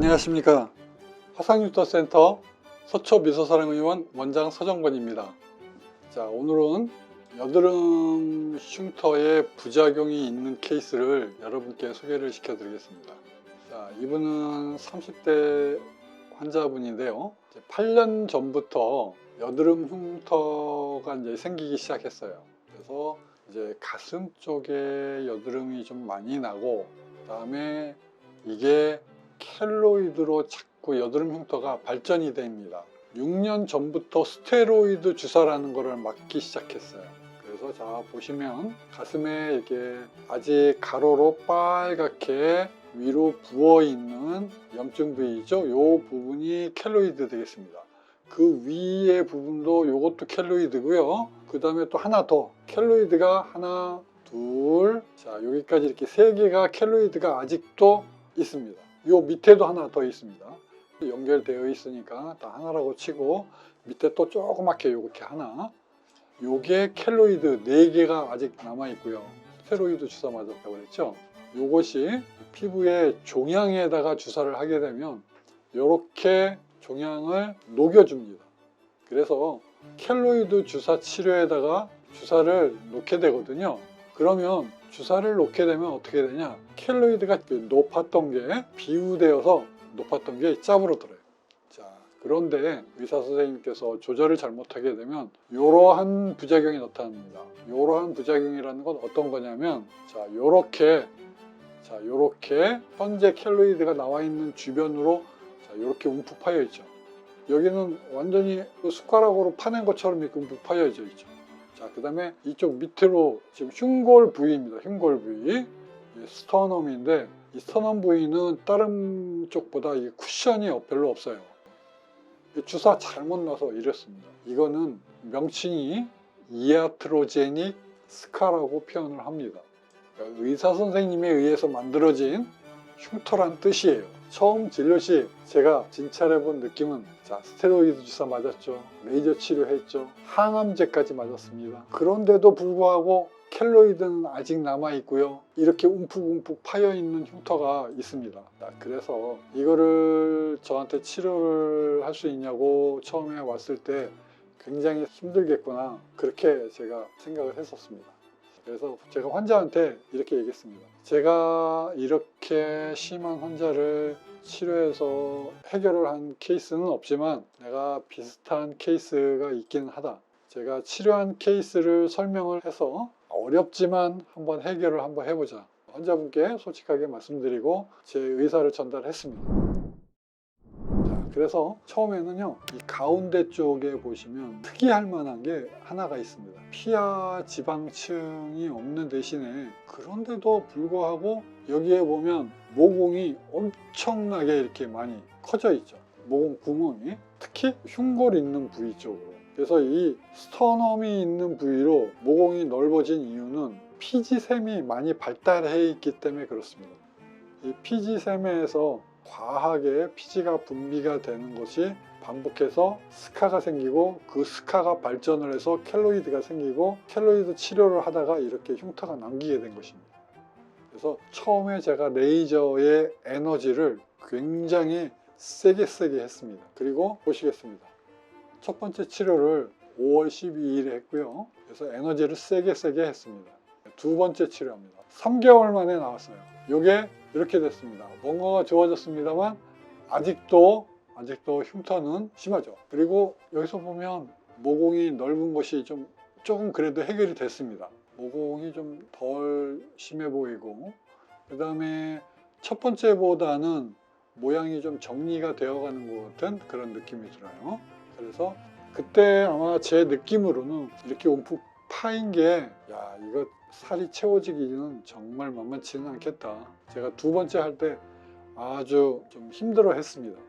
안녕하십니까. 화상흉터센터 서초미소사랑의원 원장 서정권입니다. 자, 오늘은 여드름 흉터에 부작용이 있는 케이스를 여러분께 소개를 시켜 드리겠습니다. 자, 이분은 30대 환자분인데요. 8년 전부터 여드름 흉터가 이제 생기기 시작했어요. 그래서 이제 가슴 쪽에 여드름이 좀 많이 나고, 그 다음에 이게 켈로이드로 자꾸 여드름 흉터가 발전이 됩니다. 6년 전부터 스테로이드 주사라는 거를 맞기 시작했어요. 그래서 자 보시면 가슴에 이렇게 아직 가로로 빨갛게 위로 부어 있는 염증 부위죠. 이 부분이 켈로이드 되겠습니다. 그 위의 부분도 이것도 켈로이드고요. 그 다음에 또 하나 더 켈로이드가 하나, 둘, 자 여기까지 이렇게 세 개가 켈로이드가 아직도 있습니다. 요 밑에도 하나 더 있습니다. 연결되어 있으니까 다 하나라고 치고, 밑에 또 조그맣게 요렇게 하나, 요게 켈로이드 4개가 아직 남아 있고요. 스테로이드 주사 맞았다고 그랬죠. 요것이 피부에 종양에다가 주사를 하게 되면 요렇게 종양을 녹여줍니다. 그래서 켈로이드 주사 치료에다가 주사를 놓게 되거든요. 그러면 주사를 놓게 되면 어떻게 되냐, 켈로이드가 높았던 게 비우되어서 높았던 게 짭으로들어요. 자, 그런데 의사 선생님께서 조절을 잘못하게 되면 이러한 부작용이 나타납니다. 이러한 부작용이라는 건 어떤 거냐면, 자 요렇게 현재 켈로이드가 나와 있는 주변으로 자 이렇게 움푹 파여 있죠. 여기는 완전히 숟가락으로 파낸 것처럼 이렇게 움푹 파여져 있죠. 자, 그 다음에 이쪽 밑으로 지금 흉골 부위입니다. 흉골 부위, 스터넘인데 이 스터넘 부위는 다른 쪽보다 이 쿠션이 별로 없어요. 주사 잘못 놔서 이랬습니다. 이거는 명칭이 이아트로제닉 스카라고 표현을 합니다. 그러니까 의사 선생님에 의해서 만들어진 흉터란 뜻이에요. 처음 진료 시 제가 진찰해 본 느낌은, 자 스테로이드 주사 맞았죠, 레이저 치료했죠, 항암제까지 맞았습니다. 그런데도 불구하고 켈로이드는 아직 남아 있고요, 이렇게 움푹움푹 파여 있는 흉터가 있습니다. 그래서 이거를 저한테 치료를 할 수 있냐고 처음에 왔을 때 굉장히 힘들겠구나, 그렇게 제가 생각을 했었습니다. 그래서 제가 환자한테 이렇게 얘기했습니다. 제가 이렇게 심한 환자를 치료해서 해결을 한 케이스는 없지만 내가 비슷한 케이스가 있기는 하다. 제가 치료한 케이스를 설명을 해서 어렵지만 한번 해결을 한번 해보자. 환자분께 솔직하게 말씀드리고 제 의사를 전달했습니다. 그래서 처음에는요, 이 가운데 쪽에 보시면 특이할 만한 게 하나가 있습니다. 피하 지방층이 없는 대신에, 그런데도 불구하고 여기에 보면 모공이 엄청나게 이렇게 많이 커져 있죠. 모공 구멍이, 특히 흉골 있는 부위 쪽으로. 그래서 이 스터넘이 있는 부위로 모공이 넓어진 이유는 피지샘이 많이 발달해 있기 때문에 그렇습니다. 이 피지샘에서 과하게 피지가 분비가 되는 것이 반복해서 스카가 생기고, 그 스카가 발전을 해서 켈로이드가 생기고, 켈로이드 치료를 하다가 이렇게 흉터가 남기게 된 것입니다. 그래서 처음에 제가 레이저의 에너지를 굉장히 세게 했습니다. 그리고 보시겠습니다. 첫 번째 치료를 5월 12일에 했고요. 그래서 에너지를 세게 했습니다. 두 번째 치료합니다. 3개월 만에 나왔어요. 이게 이렇게 됐습니다. 뭔가가 좋아졌습니다만 아직도 흉터는 심하죠. 그리고 여기서 보면 모공이 넓은 것이 조금 그래도 해결이 됐습니다. 모공이 좀 덜 심해 보이고, 그 다음에 첫 번째보다는 모양이 좀 정리가 되어가는 것 같은 그런 느낌이 들어요. 그래서 그때 아마 제 느낌으로는 이렇게 움푹 파인 게, 야 이거 살이 채워지기는 정말 만만치는 않겠다. 제가 두 번째 할 때 아주 좀 힘들어 했습니다.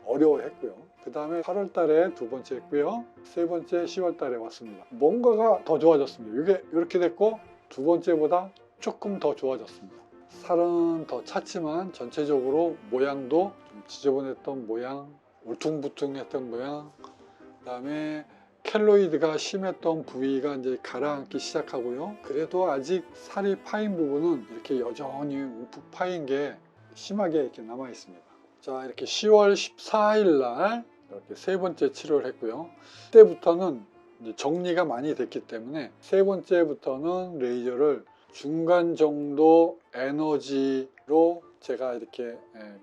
어려워 했고요. 그 다음에 8월 달에 두 번째 했고요. 세 번째 10월 달에 왔습니다. 뭔가가 더 좋아졌습니다. 이게 이렇게 됐고, 두 번째보다 조금 더 좋아졌습니다. 살은 더 찼지만 전체적으로 모양도 좀 지저분했던 모양, 울퉁불퉁했던 모양, 그 다음에 켈로이드가 심했던 부위가 이제 가라앉기 시작하고요. 그래도 아직 살이 파인 부분은 이렇게 여전히 움푹 파인 게 심하게 이렇게 남아 있습니다. 자, 이렇게 10월 14일 날 이렇게 세 번째 치료를 했고요. 그때부터는 이제 정리가 많이 됐기 때문에 세 번째부터는 레이저를 중간 정도 에너지로 제가 이렇게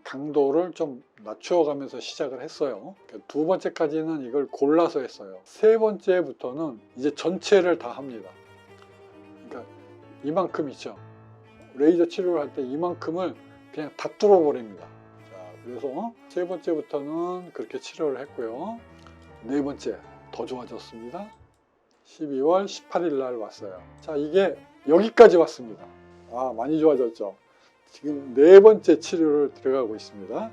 강도를 좀 낮추어가면서 시작을 했어요. 두 번째까지는 이걸 골라서 했어요. 세 번째부터는 이제 전체를 다 합니다. 그러니까 이만큼 있죠. 레이저 치료를 할 때 이만큼을 그냥 다 뚫어버립니다. 자, 그래서 세 번째부터는 그렇게 치료를 했고요. 네 번째 더 좋아졌습니다. 12월 18일 날 왔어요. 자, 이게 여기까지 왔습니다. 아, 많이 좋아졌죠. 지금 네 번째 치료를 들어가고 있습니다.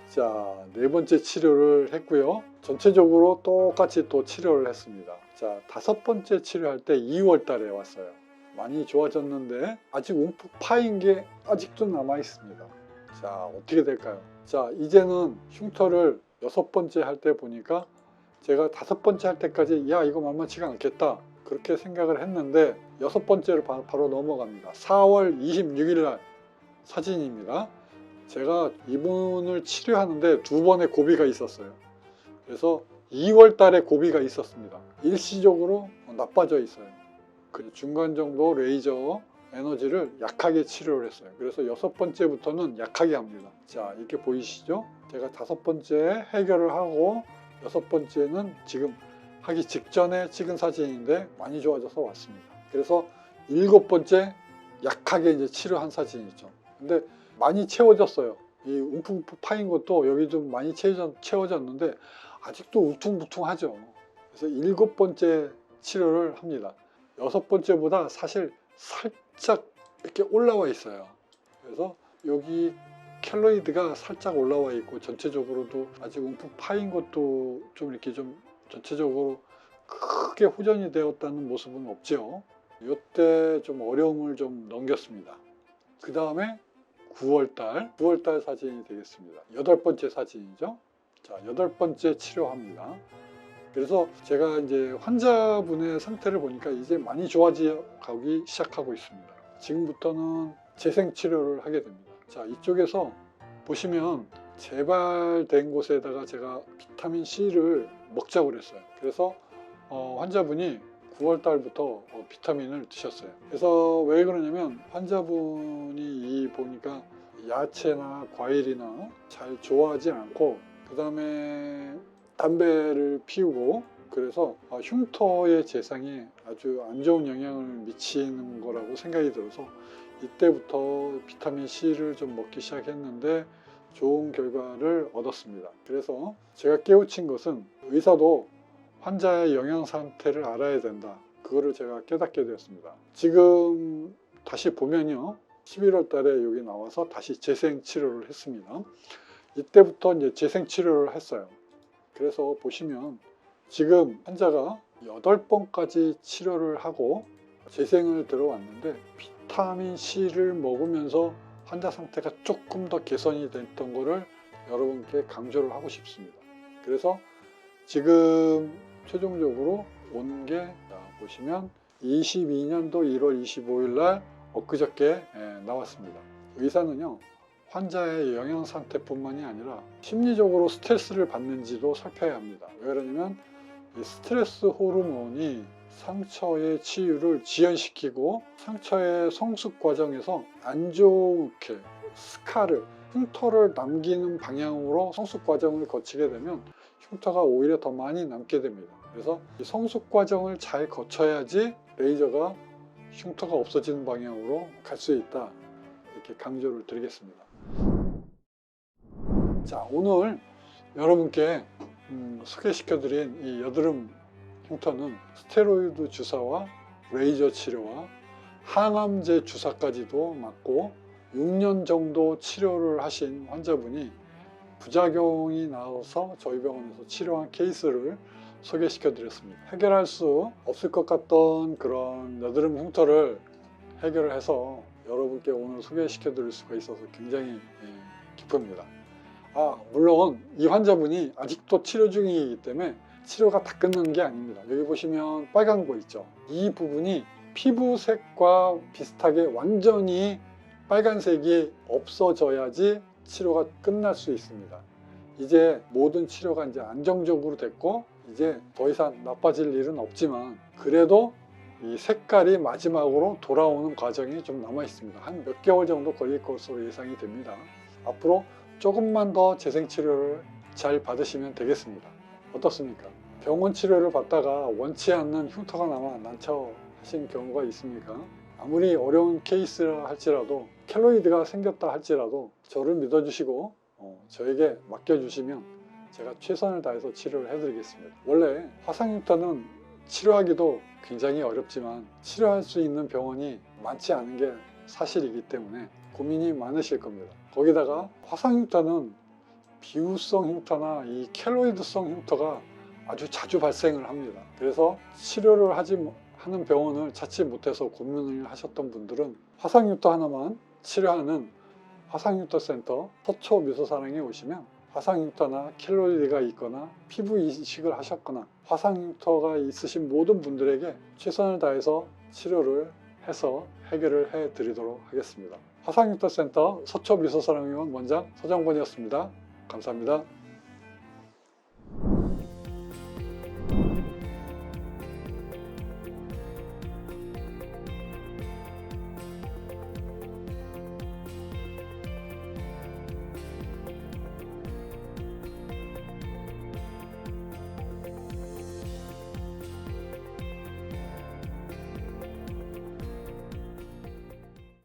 자, 네 번째 치료를 했고요. 전체적으로 똑같이 또 치료를 했습니다. 자, 다섯 번째 치료할 때 2월 달에 왔어요. 많이 좋아졌는데 아직 움푹 파인 게 아직도 남아 있습니다. 자, 어떻게 될까요? 자, 이제는 흉터를 여섯 번째 할 때 보니까 제가 다섯 번째 할 때까지 야, 이거 만만치가 않겠다 그렇게 생각을 했는데 여섯 번째로 바로 넘어갑니다. 4월 26일 날 사진입니다. 제가 이분을 치료하는데 두 번의 고비가 있었어요. 그래서 2월 달에 고비가 있었습니다. 일시적으로 나빠져 있어요. 그 중간 정도 레이저 에너지를 약하게 치료를 했어요. 그래서 여섯 번째부터는 약하게 합니다. 자, 이렇게 보이시죠? 제가 다섯 번째 해결을 하고 여섯 번째는 지금 하기 직전에 찍은 사진인데 많이 좋아져서 왔습니다. 그래서 일곱 번째 약하게 이제 치료한 사진이죠. 근데 많이 채워졌어요. 이 움푹움푹 파인 것도 여기 좀 많이 채워졌는데 아직도 울퉁불퉁하죠. 그래서 일곱 번째 치료를 합니다. 여섯 번째보다 사실 살짝 이렇게 올라와 있어요. 그래서 여기 켈로이드가 살짝 올라와 있고 전체적으로도 아직 움푹 파인 것도 좀 이렇게 좀 전체적으로 크게 후전이 되었다는 모습은 없죠. 이때 좀 어려움을 좀 넘겼습니다. 그 다음에 9월달 사진이 되겠습니다. 여덟 번째 사진이죠. 자, 여덟 번째 치료합니다. 그래서 제가 이제 환자분의 상태를 보니까 이제 많이 좋아져 가기 시작하고 있습니다. 지금부터는 재생 치료를 하게 됩니다. 자, 이쪽에서 보시면 재발된 곳에다가 제가 비타민 C를 먹자고 그랬어요. 그래서 환자분이 9월 달부터 비타민을 드셨어요. 그래서 왜 그러냐면 환자분이 보니까 야채나 과일이나 잘 좋아하지 않고 그 다음에 담배를 피우고 그래서 흉터의 재생에 아주 안 좋은 영향을 미치는 거라고 생각이 들어서 이때부터 비타민 C를 좀 먹기 시작했는데 좋은 결과를 얻었습니다. 그래서 제가 깨우친 것은 의사도 환자의 영양 상태를 알아야 된다. 그거를 제가 깨닫게 되었습니다. 지금 다시 보면요. 11월 달에 여기 나와서 다시 재생 치료를 했습니다. 이때부터 이제 재생 치료를 했어요. 그래서 보시면 지금 환자가 8번까지 치료를 하고 재생을 들어왔는데 비타민 C를 먹으면서 환자 상태가 조금 더 개선이 됐던 거를 여러분께 강조를 하고 싶습니다. 그래서 지금 최종적으로 온 게 보시면 22년도 1월 25일 날 엊그저께 나왔습니다. 의사는요 환자의 영양 상태뿐만이 아니라 심리적으로 스트레스를 받는지도 살펴야 합니다. 왜 그러냐면 이 스트레스 호르몬이 상처의 치유를 지연시키고 상처의 성숙 과정에서 안 좋게 스카를 흉터를 남기는 방향으로 성숙 과정을 거치게 되면 흉터가 오히려 더 많이 남게 됩니다. 그래서 이 성숙 과정을 잘 거쳐야지 레이저가 흉터가 없어지는 방향으로 갈 수 있다. 이렇게 강조를 드리겠습니다. 자, 오늘 여러분께 소개시켜드린 이 여드름 흉터는 스테로이드 주사와 레이저 치료와 항암제 주사까지도 맞고 6년 정도 치료를 하신 환자분이 부작용이 나와서 저희 병원에서 치료한 케이스를 소개시켜 드렸습니다. 해결할 수 없을 것 같던 그런 여드름 흉터를 해결을 해서 여러분께 오늘 소개시켜 드릴 수가 있어서 굉장히 기쁩니다. 물론 이 환자분이 아직도 치료 중이기 때문에 치료가 다 끝난 게 아닙니다. 여기 보시면 빨간 거 있죠. 이 부분이 피부색과 비슷하게 완전히 빨간색이 없어져야지 치료가 끝날 수 있습니다. 이제 모든 치료가 이제 안정적으로 됐고 이제 더 이상 나빠질 일은 없지만 그래도 이 색깔이 마지막으로 돌아오는 과정이 좀 남아 있습니다. 한 몇 개월 정도 걸릴 것으로 예상이 됩니다. 앞으로 조금만 더 재생 치료를 잘 받으시면 되겠습니다. 어떻습니까? 병원 치료를 받다가 원치 않는 흉터가 남아 난처하신 경우가 있습니까? 아무리 어려운 케이스라 할지라도 켈로이드가 생겼다 할지라도 저를 믿어주시고 저에게 맡겨주시면 제가 최선을 다해서 치료를 해드리겠습니다. 원래 화상 흉터는 치료하기도 굉장히 어렵지만 치료할 수 있는 병원이 많지 않은 게 사실이기 때문에 고민이 많으실 겁니다. 거기다가 화상 흉터는 비후성 흉터나 이 켈로이드성 흉터가 아주 자주 발생을 합니다. 그래서 치료를 하는 병원을 찾지 못해서 고민을 하셨던 분들은 화상 흉터 하나만 치료하는 화상흉터센터 서초미소사랑에 오시면 화상 흉터나 켈로이드가 있거나 피부 이식을 하셨거나 화상 흉터가 있으신 모든 분들에게 최선을 다해서 치료를 해서 해결을 해 드리도록 하겠습니다. 화상흉터센터 서초미소사랑의원 원장 서정권이었습니다. 감사합니다.